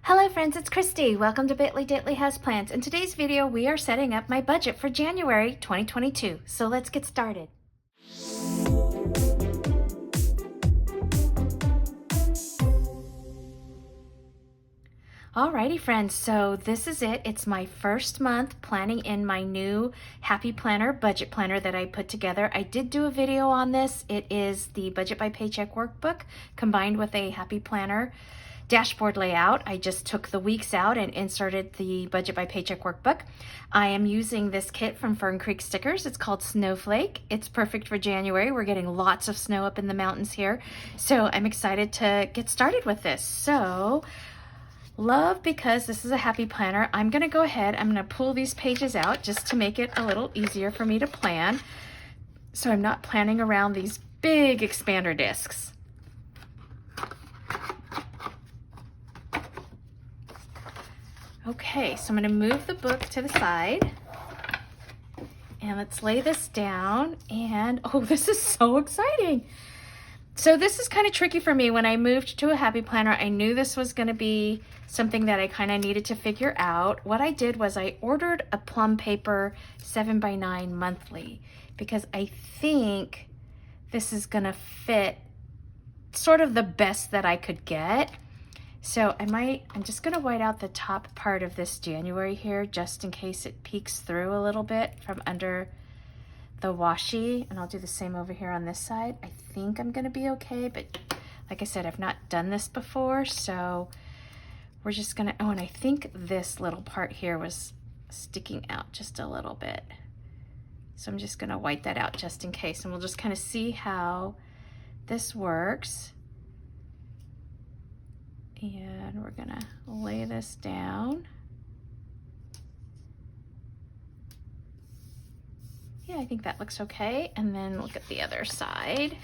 Hello friends, it's Christy. Welcome to Bitly Ditley Has Plans. In today's video, we are setting up my budget for January 2022. So let's get started. Alrighty friends, so this is it. It's my first month planning in my new Happy Planner budget planner that I put together. I did do a video on this. It is the Budget by Paycheck Workbook combined with a Happy Planner dashboard layout. I just took the weeks out and inserted the Budget by Paycheck Workbook. I am using this kit from Fern Creek Stickers. It's called Snowflake. It's perfect for January. We're getting lots of snow up in the mountains here. So I'm excited to get started with this. So love, because this is a happy planner, I'm gonna go ahead, I'm gonna pull these pages out just to make it a little easier for me to plan. So I'm not planning around these big expander discs. Okay, so I'm gonna move the book to the side and let's lay this down. And oh, this is so exciting. So this is kind of tricky for me. When I moved to a happy planner, I knew this was going to be something that I kind of needed to figure out. What I did was I ordered a plum paper 7x9 monthly because I think this is going to fit sort of the best that I could get. So I'm just going to white out the top part of this January here just in case it peeks through a little bit from under the washi, and I'll do the same over here on this side. I think I'm gonna be okay, but like I said, I've not done this before, so we're just gonna, oh, and I think this little part here was sticking out just a little bit. So I'm just gonna white that out just in case, and we'll just kind of see how this works. And we're gonna lay this down. Yeah, I think that looks okay. And then look at the other side.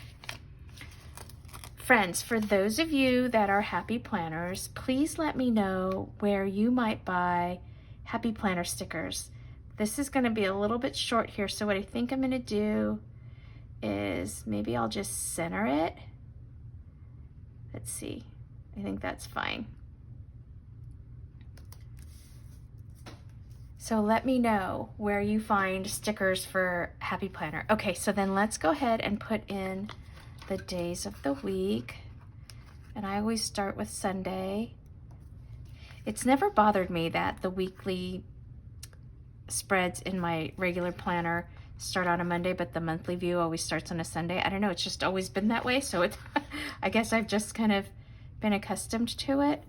Friends, for those of you that are happy planners, please let me know where you might buy happy planner stickers. This is going to be a little bit short here, so what I think I'm going to do is maybe I'll just center it. Let's see. I think that's fine. So let me know where you find stickers for Happy Planner. Okay, so then let's go ahead and put in the days of the week. And I always start with Sunday. It's never bothered me that the weekly spreads in my regular planner start on a Monday, but the monthly view always starts on a Sunday. I don't know, it's just always been that way. So it's, I guess I've just kind of been accustomed to it.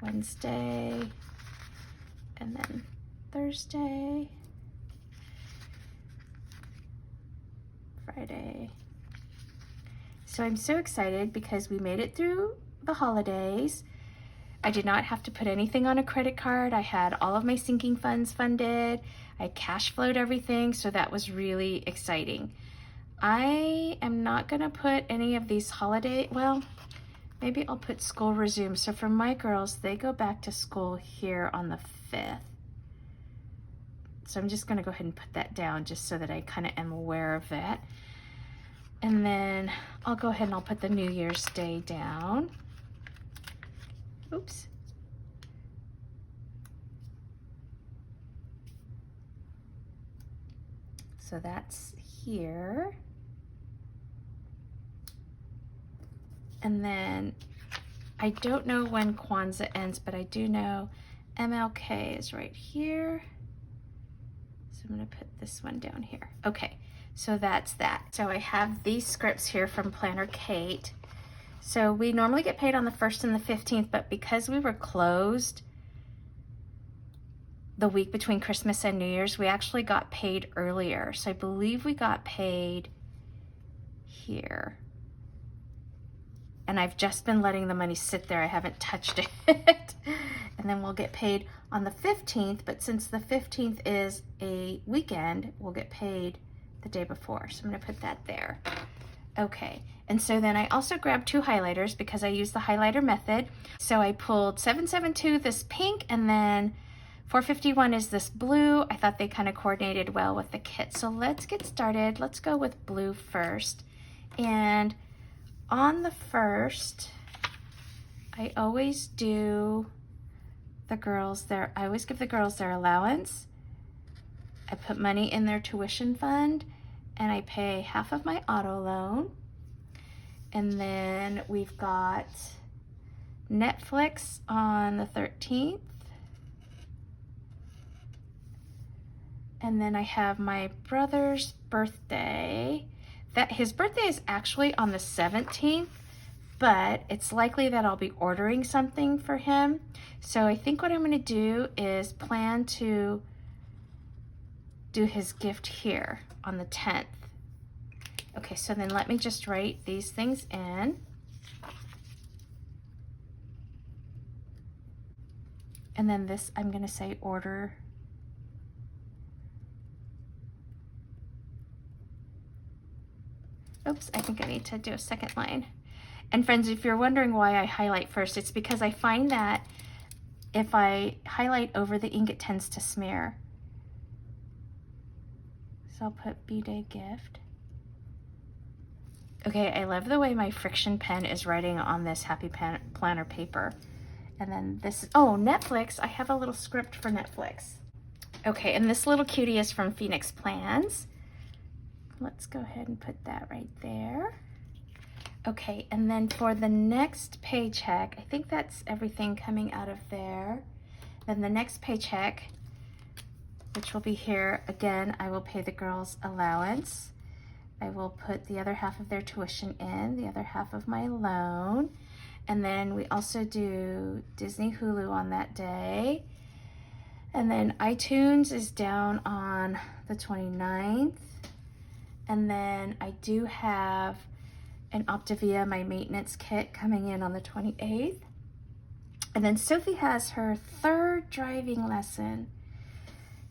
Wednesday, and then Thursday, Friday. So I'm so excited because we made it through the holidays. I did not have to put anything on a credit card. I had all of my sinking funds funded. I cash flowed everything, so that was really exciting. I am not gonna put any of these holiday, well, maybe I'll put school resume. So for my girls, they go back to school here on the 5th. So I'm just gonna go ahead and put that down just so that I kind of am aware of that. And then I'll go ahead and I'll put the New Year's Day down. Oops. So that's here. And then I don't know when Kwanzaa ends, but I do know MLK is right here. So I'm gonna put this one down here. Okay, so that's that. So I have these scripts here from Planner Kate. So we normally get paid on the 1st and the 15th, but because we were closed the week between Christmas and New Year's, we actually got paid earlier. So I believe we got paid here. And I've just been letting the money sit there. I haven't touched it. And then we'll get paid on the 15th, but since the 15th is a weekend, we'll get paid the day before. So I'm gonna put that there. Okay, and so then I also grabbed 2 highlighters because I use the highlighter method. So I pulled 772, this pink, and then 451 is this blue. I thought they kind of coordinated well with the kit. So let's get started. Let's go with blue first. And on the 1st, I always do the girls I always give the girls their allowance. I put money in their tuition fund, and I pay half of my auto loan. And then we've got Netflix on the 13th. And then I have my brother's birthday. His birthday is actually on the 17th, but it's likely that I'll be ordering something for him. So I think what I'm gonna do is plan to do his gift here on the 10th. Okay, so then let me just write these things in. And then this, I'm gonna say order. Oops, I think I need to do a second line. And friends, if you're wondering why I highlight first, it's because I find that if I highlight over, the ink, it tends to smear. So I'll put B-Day gift. Okay, I love the way my friction pen is writing on this Happy Planner paper. And then this is, oh, Netflix. I have a little script for Netflix. Okay, and this little cutie is from Phoenix Plans. Let's go ahead and put that right there. Okay, and then for the next paycheck, I think that's everything coming out of there. Then the next paycheck, which will be here, again, I will pay the girls' allowance. I will put the other half of their tuition in, the other half of my loan. And then we also do Disney Hulu on that day. And then iTunes is down on the 29th. And then I do have an Optavia, my maintenance kit, coming in on the 28th. And then Sophie has her third driving lesson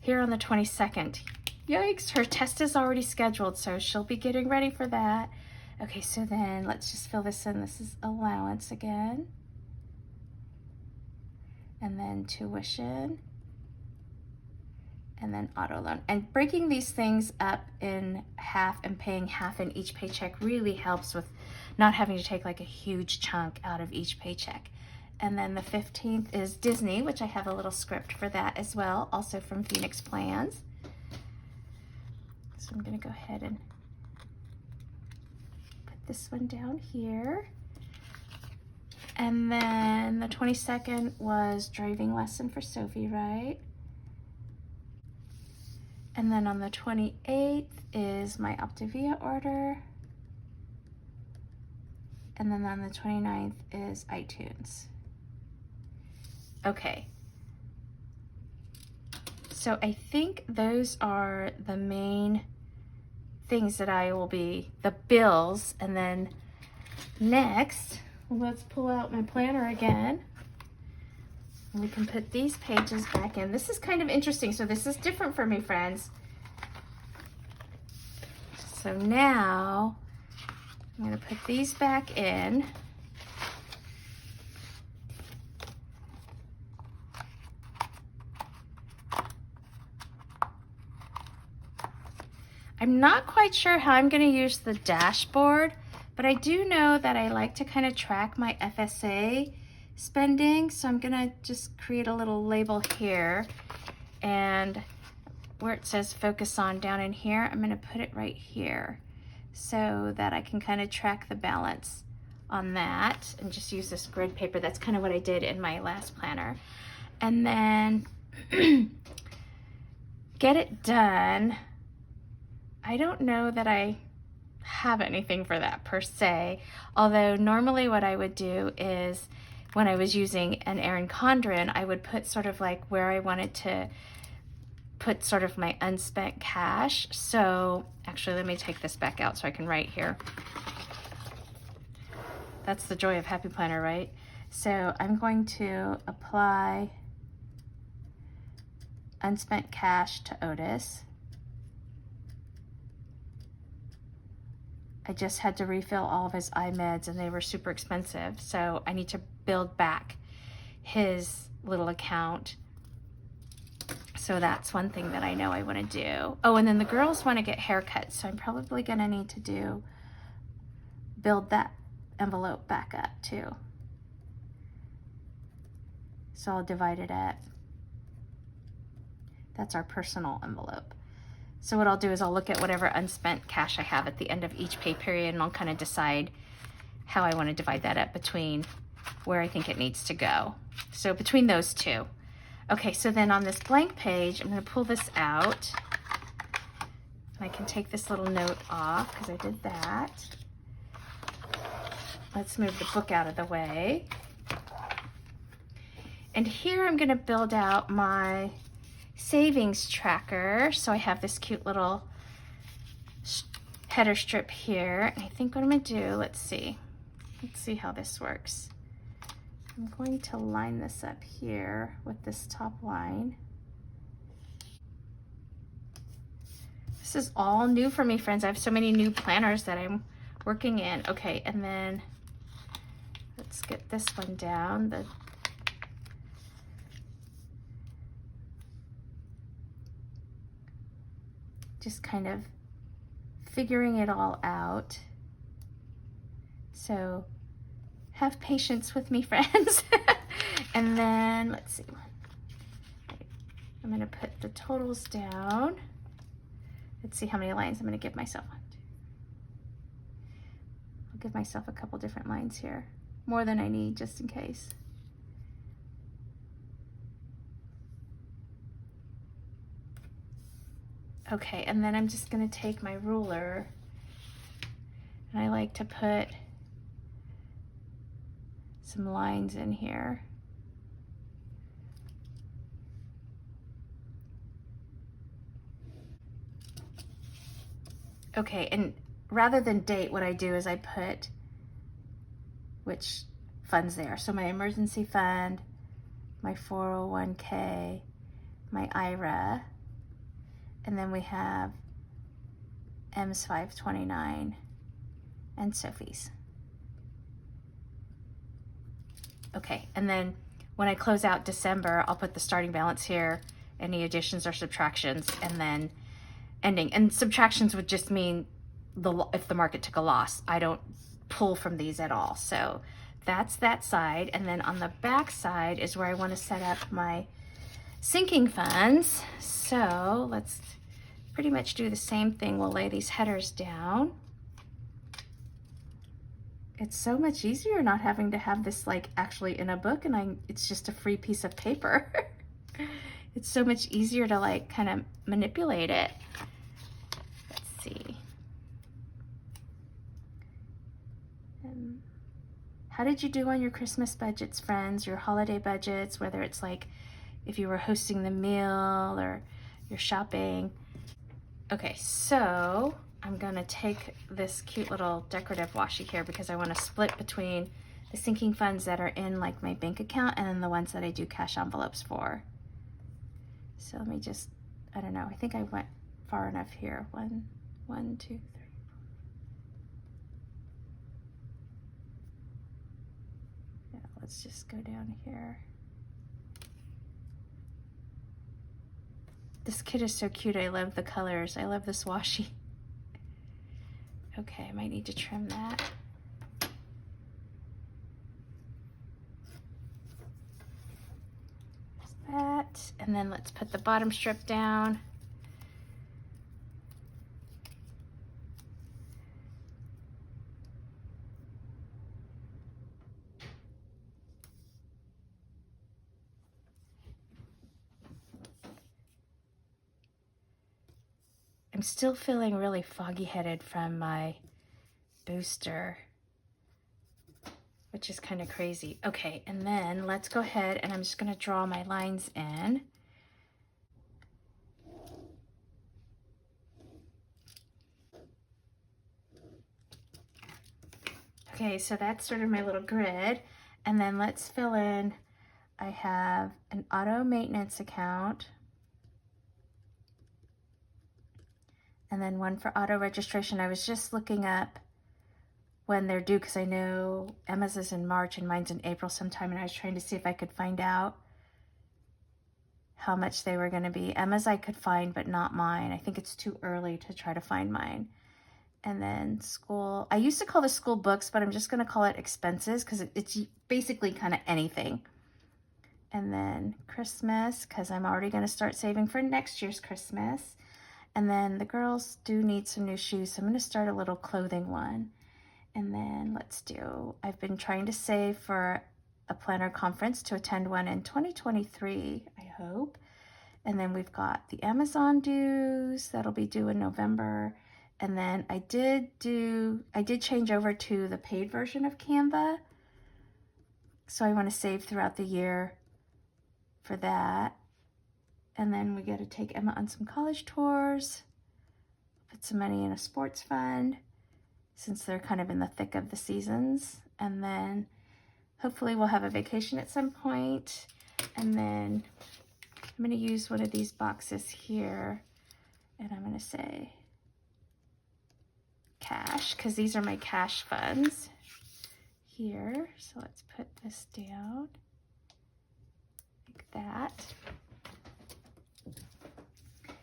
here on the 22nd. Yikes, her test is already scheduled, so she'll be getting ready for that. Okay, so then let's just fill this in. This is allowance again. And then tuition. And then auto loan. And breaking these things up in half and paying half in each paycheck really helps with not having to take like a huge chunk out of each paycheck. And then the 15th is Disney, which I have a little script for that as well, also from Phoenix Plans. So I'm gonna go ahead and put this one down here. And then the 22nd was driving lesson for Sophie, right? And then on the 28th is my Optavia order. And then on the 29th is iTunes. Okay. So I think those are the main things that I will be, the bills. And then next, let's pull out my planner again. And we can put these pages back in. This is kind of interesting. So this is different for me, friends. So now I'm going to put these back in. I'm not quite sure how I'm going to use the dashboard, but I do know that I like to kind of track my FSA spending. So I'm gonna just create a little label here, and where it says focus on down in here, I'm gonna put it right here so that I can kind of track the balance on that and just use this grid paper. That's kind of what I did in my last planner. And then get it done. I don't know that I have anything for that per se, although normally what I would do is when I was using an Erin Condren, I would put sort of like where I wanted to put sort of my unspent cash. So actually, let me take this back out so I can write here. That's the joy of Happy Planner, right? So I'm going to apply unspent cash to Otis. I just had to refill all of his eye meds and they were super expensive. So I need to build back his little account. So that's one thing that I know I want to do. Oh, and then the girls want to get haircuts. So I'm probably going to need to build that envelope back up too. So I'll divide it at, that's our personal envelope. So what I'll do is I'll look at whatever unspent cash I have at the end of each pay period, and I'll kind of decide how I want to divide that up between where I think it needs to go. So between those two. Okay, so then on this blank page, I'm going to pull this out. I can take this little note off because I did that. Let's move the book out of the way. And here I'm going to build out my savings tracker. So I have this cute little header strip here. And I think what I'm going to do, let's see how this works. I'm going to line this up here with this top line. This is all new for me, friends. I have so many new planners that I'm working in. Okay, and then let's get this one down. Just kind of figuring it all out. So have patience with me, friends. And then let's see. I'm going to put the totals down. Let's see how many lines I'm going to give myself. I'll give myself a couple different lines here, more than I need just in case. Okay, and then I'm just going to take my ruler, and I like to put some lines in here. Okay, and rather than date, what I do is I put which funds there. So my emergency fund, my 401k, my IRA, and then we have M's 529 and Sophie's. Okay, and then when I close out December, I'll put the starting balance here, any additions or subtractions, and then ending. And subtractions would just mean if the market took a loss. I don't pull from these at all. So that's that side. And then on the back side is where I want to set up my sinking funds. So let's pretty much do the same thing. We'll lay these headers down. It's so much easier not having to have this like actually in a book, and it's just a free piece of paper. It's so much easier to like kind of manipulate it. Let's see. How did you do on your Christmas budgets, friends? Your holiday budgets, whether it's like if you were hosting the meal or you're shopping. Okay, so I'm gonna take this cute little decorative washi here because I want to split between the sinking funds that are in like my bank account and then the ones that I do cash envelopes for. So let me just, I don't know, I think I went far enough here. One, two, three. Yeah, let's just go down here. This kit is so cute. I love the colors. I love this washi. Okay, I might need to trim that. There's that. And then let's put the bottom strip down. I'm still feeling really foggy-headed from my booster, which is kind of crazy. Okay, and then let's go ahead and I'm just going to draw my lines in. Okay, so that's sort of my little grid. And then let's fill in, I have an auto maintenance account, and then one for auto registration. I was just looking up when they're due because I know Emma's is in March and mine's in April sometime, and I was trying to see if I could find out how much they were going to be. Emma's I could find, but not mine. I think it's too early to try to find mine. And then school, I used to call this school books, but I'm just going to call it expenses because it's basically kind of anything. and then Christmas, because I'm already going to start saving for next year's Christmas. And then the girls do need some new shoes, so I'm going to start a little clothing one. And then let's do, I've been trying to save for a planner conference to attend one in 2023, I hope. And then we've got the Amazon dues that'll be due in November. And then I did change over to the paid version of Canva. So I want to save throughout the year for that. And then we got to take Emma on some college tours, put some money in a sports fund since they're kind of in the thick of the seasons. And then hopefully we'll have a vacation at some point. And then I'm going to use one of these boxes here, and I'm going to say cash, because these are my cash funds here. So let's put this down like that.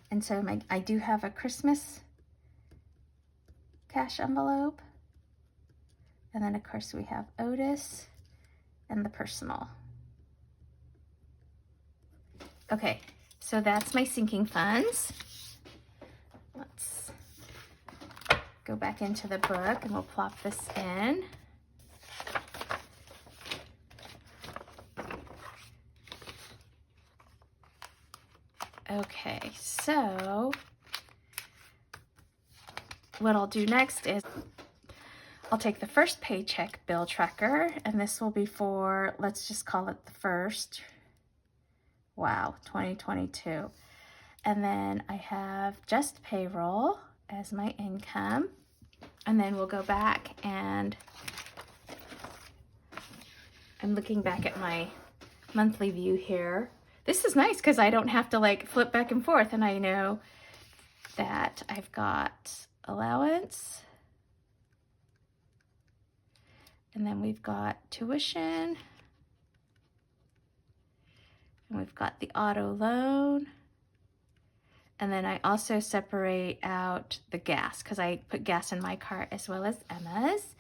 And so I do have a Christmas cash envelope. And then of course we have Otis and the personal. Okay, so that's my sinking funds. Let's go back into the book and we'll plop this in. Okay, so what I'll do next is I'll take the first paycheck bill tracker, and this will be for, let's just call it the first. Wow, 2022. And then I have just payroll as my income. And then we'll go back, and I'm looking back at my monthly view here. This is nice because I don't have to like flip back and forth, and I know that I've got allowance. And then we've got tuition. And we've got the auto loan. And then I also separate out the gas because I put gas in my car as well as Emma's.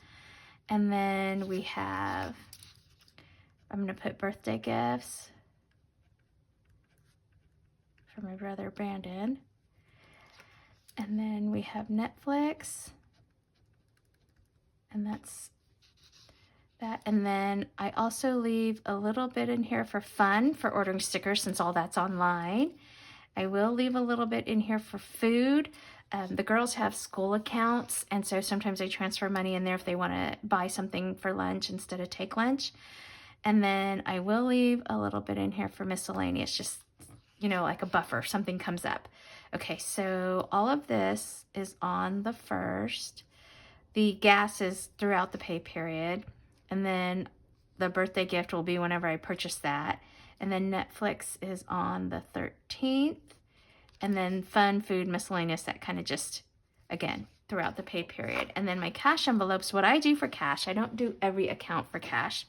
And then we have, I'm going to put birthday gifts for my brother Brandon. And then we have Netflix. And that's that. And then I also leave a little bit in here for fun for ordering stickers since all that's online. I will leave a little bit in here for food. The girls have school accounts, and so sometimes I transfer money in there if they want to buy something for lunch instead of take lunch. And then I will leave a little bit in here for miscellaneous, just, you know, like a buffer, if something comes up. Okay, so all of this is on the first. The gas is throughout the pay period. And then the birthday gift will be whenever I purchase that. And then Netflix is on the 13th. And then fun, food, miscellaneous, that kind of just, again, throughout the pay period. And then my cash envelopes, what I do for cash, I don't do every account for cash,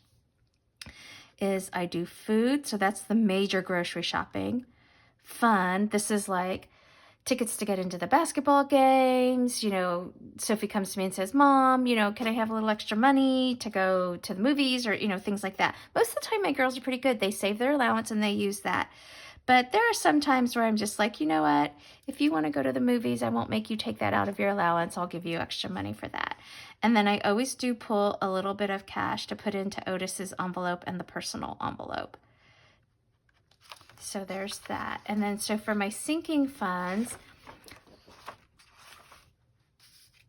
is I do food. So that's the major grocery shopping. Fun, this is like tickets to get into the basketball games. You know, Sophie comes to me and says, Mom, you know, can I have a little extra money to go to the movies, or, you know, things like that. Most of the time my girls are pretty good. They save their allowance and they use that. But there are some times where I'm just like, you know what, if you want to go to the movies, I won't make you take that out of your allowance. I'll give you extra money for that. And then I always do pull a little bit of cash to put into Otis's envelope and the personal envelope. So there's that. And then so for my sinking funds,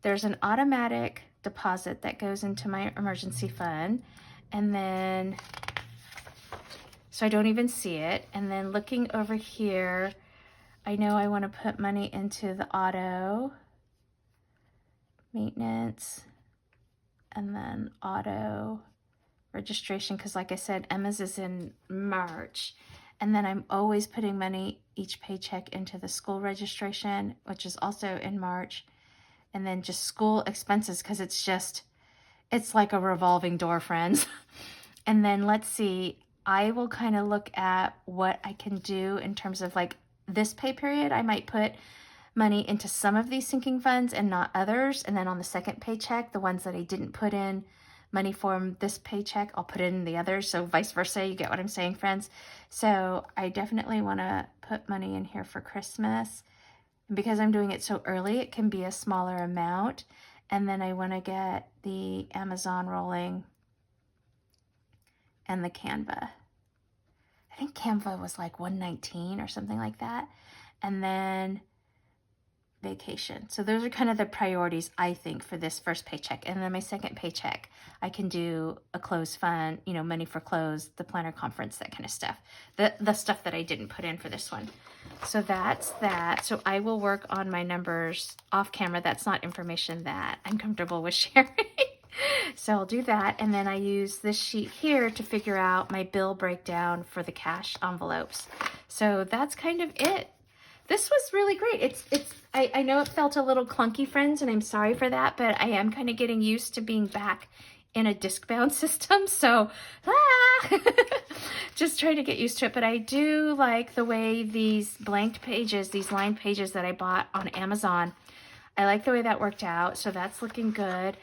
there's an automatic deposit that goes into my emergency fund. And then, so I don't even see it. And then looking over here, I know I want to put money into the auto maintenance and then auto registration, because like I said, Emma's is in March. And then I'm always putting money each paycheck into the school registration, which is also in March. And then just school expenses, because it's like a revolving door, friends. And then let's see, I will kind of look at what I can do in terms of like this pay period. I might put money into some of these sinking funds and not others. And then on the second paycheck, the ones that I didn't put in money from this paycheck, I'll put it in the other, so vice versa. You get what I'm saying, friends? So I definitely want to put money in here for Christmas. And because I'm doing it so early, it can be a smaller amount. And then I want to get the Amazon rolling and the Canva. I think Canva was like $119 or something like that. And then vacation. So those are kind of the priorities, I think, for this first paycheck. And then my second paycheck, I can do a clothes fund, you know, money for clothes, the planner conference, that kind of stuff. The stuff that I didn't put in for this one. So that's that. So I will work on my numbers off camera. That's not information that I'm comfortable with sharing. So I'll do that. And then I use this sheet here to figure out my bill breakdown for the cash envelopes. So that's kind of it. This was really great. I know it felt a little clunky, friends, and I'm sorry for that, but I am kind of getting used to being back in a disc-bound system, so just trying to get used to it. But I do like the way these blanked pages, these lined pages that I bought on Amazon, I like the way that worked out, so that's looking good.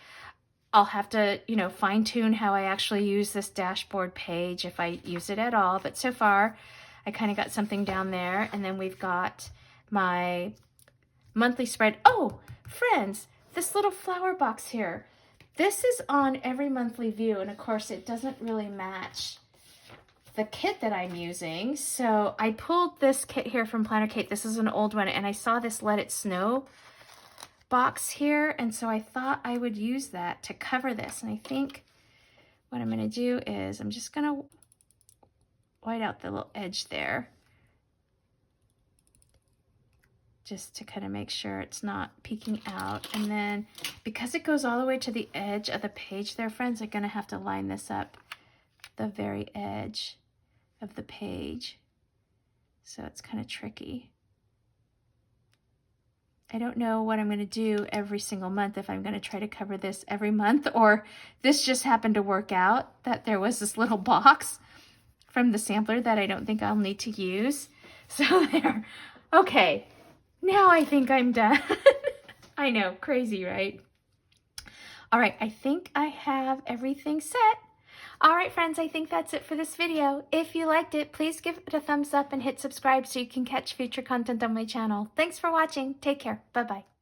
I'll have to, you know, fine-tune how I actually use this dashboard page if I use it at all, but so far I kind of got something down there. And then we've got my monthly spread. Oh, friends, this little flower box here. This is on every monthly view, and of course it doesn't really match the kit that I'm using. So I pulled this kit here from Planner Kate. This is an old one, and I saw this Let It Snow box here, and so I thought I would use that to cover this. And I think what I'm going to do is I'm just going to white out the little edge there, just to kind of make sure it's not peeking out. And then because it goes all the way to the edge of the page there, friends, I'm going to have to line this up the very edge of the page. So it's kind of tricky. I don't know what I'm going to do every single month, if I'm going to try to cover this every month, or this just happened to work out that there was this little box from the sampler that I don't think I'll need to use. So there. Okay, now I think I'm done. I know, crazy, right? All right, I think I have everything set. All right, friends, I think that's it for this video. If you liked it, please give it a thumbs up and hit subscribe so you can catch future content on my channel. Thanks for watching. Take care. Bye-bye.